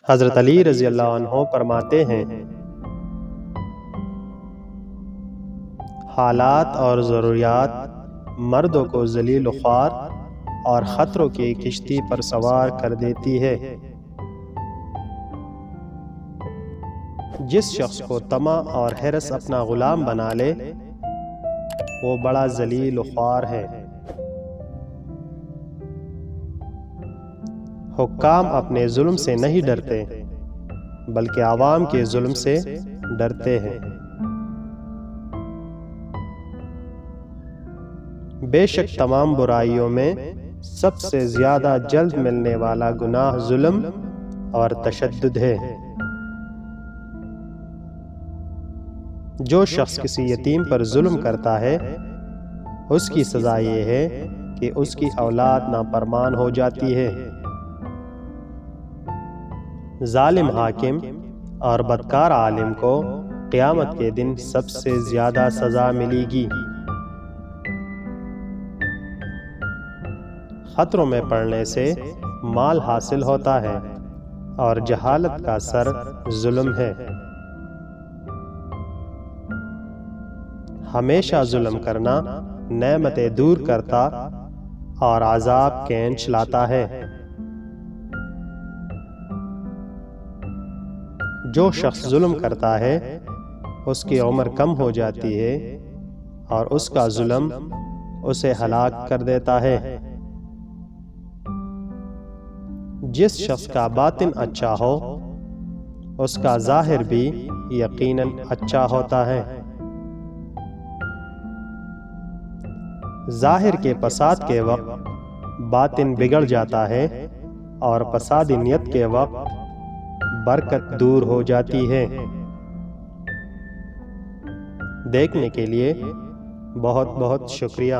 حضرت علی رضی اللہ عنہ فرماتے ہیں، حالات اور ضروریات مردوں کو ذلیل و خوار اور خطروں کی کشتی پر سوار کر دیتی ہے۔ جس شخص کو طمع اور حرص اپنا غلام بنا لے وہ بڑا ذلیل و خوار ہے۔ حکام اپنے ظلم سے نہیں ڈرتے بلکہ عوام کے ظلم سے ڈرتے ہیں۔ بے شک تمام برائیوں میں سب سے زیادہ جلد ملنے والا گناہ ظلم اور تشدد ہے۔ جو شخص کسی یتیم پر ظلم کرتا ہے اس کی سزا یہ ہے کہ اس کی اولاد نافرمان ہو جاتی ہے۔ ظالم حاکم اور بدکار عالم کو قیامت کے دن سب سے زیادہ سزا ملے گی۔ خطروں میں پڑنے سے مال حاصل ہوتا ہے اور جہالت کا سر ظلم ہے۔ ہمیشہ ظلم کرنا نعمتیں دور کرتا اور عذاب کھینچ لاتا ہے۔ جو شخص ظلم کرتا ہے اس کی عمر کم ہو جاتی ہے اور اس کا ظلم اسے ہلاک کر دیتا ہے۔ جس شخص کا باطن اچھا ہو اس کا ظاہر بھی یقیناً اچھا ہوتا ہے۔ ظاہر کے فساد کے وقت باطن بگڑ جاتا ہے اور فساد نیت کے وقت برکت دور ہو جاتی ہے۔ دیکھنے کے لیے بہت بہت شکریہ۔